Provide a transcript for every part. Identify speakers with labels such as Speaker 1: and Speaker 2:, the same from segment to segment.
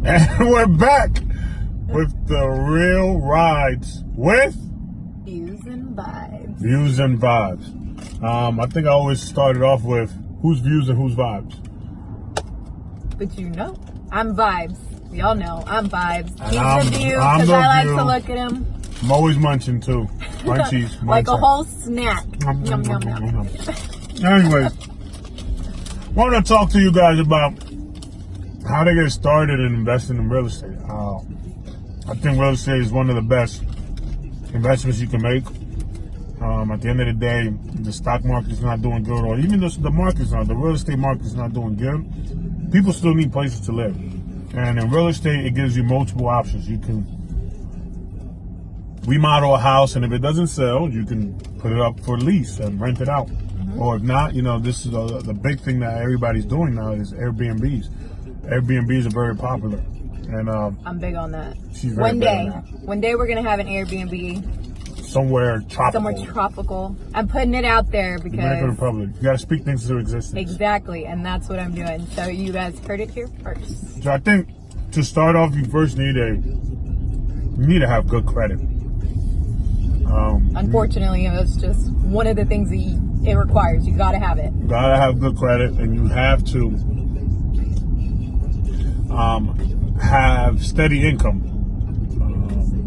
Speaker 1: And we're back with the real rides with
Speaker 2: Views and Vibes.
Speaker 1: Views and Vibes. I think I always started off with who's views and who's vibes.
Speaker 2: But you know, I'm Vibes. We all know I'm Vibes.
Speaker 1: And
Speaker 2: He's
Speaker 1: I'm-
Speaker 2: the View
Speaker 1: I'm
Speaker 2: because
Speaker 1: the
Speaker 2: I like
Speaker 1: View.
Speaker 2: to look at him.
Speaker 1: I'm always munching too. Munchies.
Speaker 2: Like a
Speaker 1: munching.
Speaker 2: whole snack.
Speaker 1: Nom,
Speaker 2: Yum,
Speaker 1: nom,
Speaker 2: yum,
Speaker 1: nom,
Speaker 2: yum.
Speaker 1: nom, nom. Anyways, wanted to talk to you guys about how to get started in investing in real estate. I think real estate is one of the best investments you can make. At the end of the day, the stock market's not doing good, or even the market's not, the real estate market's not doing good. People still need places to live. And in real estate, it gives you multiple options. You can remodel a house, and if it doesn't sell, you can put it up for lease and rent it out. Or if not, this is the big thing that everybody's doing now is Airbnbs. Airbnbs are very popular. And
Speaker 2: I'm big on that.
Speaker 1: she's very big on that.
Speaker 2: One day we're going to have an Airbnb
Speaker 1: Somewhere tropical.
Speaker 2: somewhere tropical. I'm putting it out there
Speaker 1: Dominican
Speaker 2: because
Speaker 1: Republic. You got to speak things into existence.
Speaker 2: exactly, and that's what I'm doing. So you guys heard it here first.
Speaker 1: So I think to start off, you first need to have good credit.
Speaker 2: Unfortunately, it's just one of the things that it requires. You got to have it.
Speaker 1: You gotta have good credit, and you have to have steady income.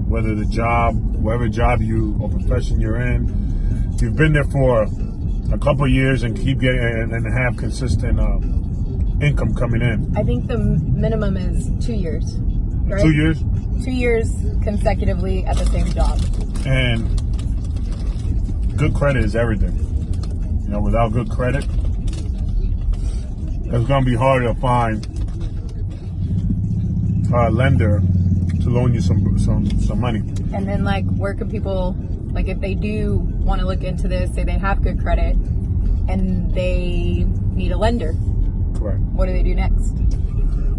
Speaker 1: Whether whatever job or profession you're in, if you've been there for a couple of years and keep getting and have consistent income coming in.
Speaker 2: I think the minimum is 2 years. Right?
Speaker 1: 2 years.
Speaker 2: 2 years consecutively at the same job.
Speaker 1: And good credit is everything. Without good credit, it's going to be hard to find a lender to loan you some money.
Speaker 2: And then, where can people, if they do want to look into this, say they have good credit and they need a lender,
Speaker 1: Correct.
Speaker 2: what do they do next?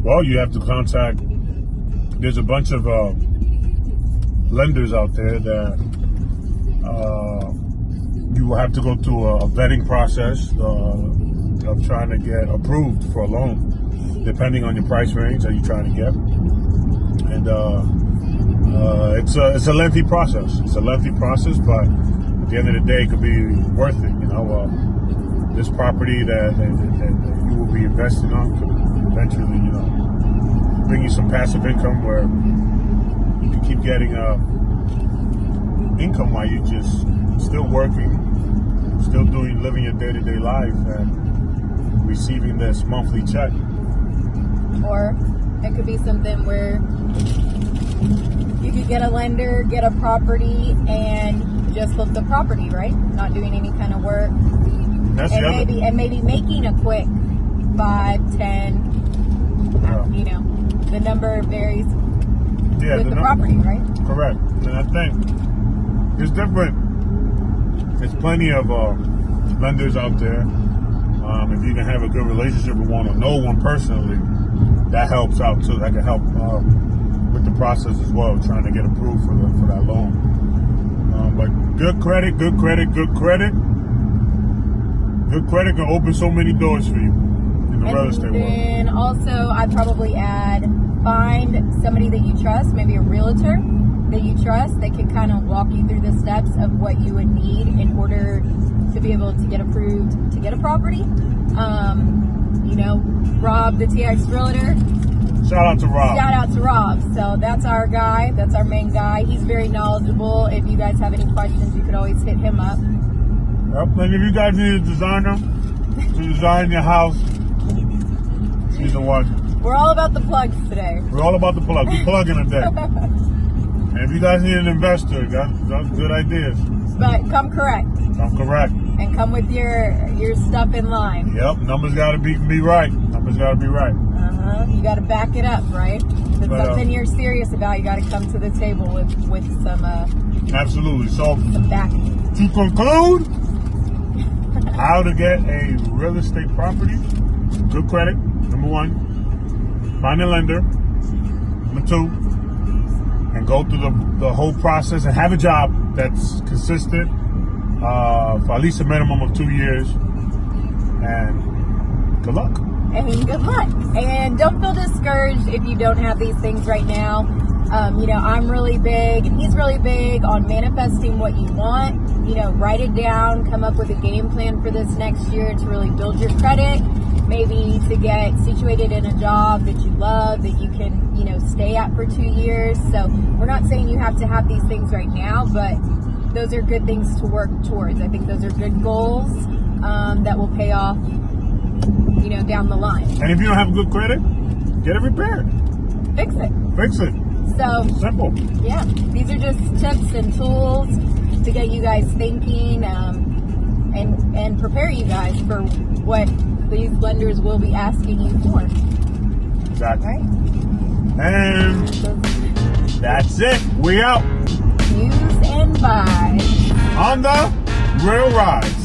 Speaker 1: Well, you have to contact. There's a bunch of lenders out there that you will have to go through a vetting process of trying to get approved for a loan, depending on your price range that you're trying to get. And it's a lengthy process. It's a lengthy process, but at the end of the day, it could be worth it. This property that you will be investing on could eventually, bring you some passive income where you can keep getting income while you're just still working, still living your day-to-day life, and receiving this monthly check.
Speaker 2: Or it could be something where you could get a lender, get a property, and just flip the property, right? Not doing any kind of work.
Speaker 1: That's
Speaker 2: and maybe making a quick 5, 10, the number varies with the property, right?
Speaker 1: Correct. And I think it's different. There's plenty of lenders out there. If you can have a good relationship with one or know one personally, that helps out too. That can help with the process as well, trying to get approved for that loan. But good credit can open so many doors for you in the real estate world.
Speaker 2: And also, I'd probably add, find somebody that you trust, maybe a realtor that you trust, that can kind of walk you through the steps of what you would need in order to be able to get approved to get a property. Rob, the TX Realtor.
Speaker 1: Shout out to Rob.
Speaker 2: So that's our guy. That's our main guy. He's very knowledgeable. If you guys have any questions, you could always hit him up.
Speaker 1: Yep. And if you guys need a designer to design your house, he's the one.
Speaker 2: We're all about the plugs today.
Speaker 1: We're all about the plug. We're plugging today. And if you guys need an investor, got good ideas.
Speaker 2: But come correct.
Speaker 1: I'm correct.
Speaker 2: And come with your stuff in line.
Speaker 1: Yep, numbers got to be right. Numbers got to be right.
Speaker 2: You got to back it up, right? If it's something you're serious about, you got to come to the table with some
Speaker 1: absolutely. So
Speaker 2: some backing.
Speaker 1: to conclude, how to get a real estate property: good credit, number one. Find a lender, number two, and go through the whole process and have a job that's consistent for at least a minimum of 2 years. And good luck.
Speaker 2: and good luck. And don't feel discouraged if you don't have these things right now. I'm really big, and he's really big on manifesting what you want. Write it down, come up with a game plan for this next year to really build your credit, maybe to get situated in a job that you love, that you can, stay at for 2 years. So we're not saying you have to have these things right now, but those are good things to work towards. I think those are good goals that will pay off, down the line.
Speaker 1: And if you don't have good credit, get it repaired.
Speaker 2: Fix it.
Speaker 1: Fix it.
Speaker 2: So
Speaker 1: simple.
Speaker 2: Yeah, these are just tips and tools to get you guys thinking and prepare you guys for what these lenders will be asking you for.
Speaker 1: Exactly.
Speaker 2: Right?
Speaker 1: And that's it. We out.
Speaker 2: Use and buy
Speaker 1: On the Real Rise.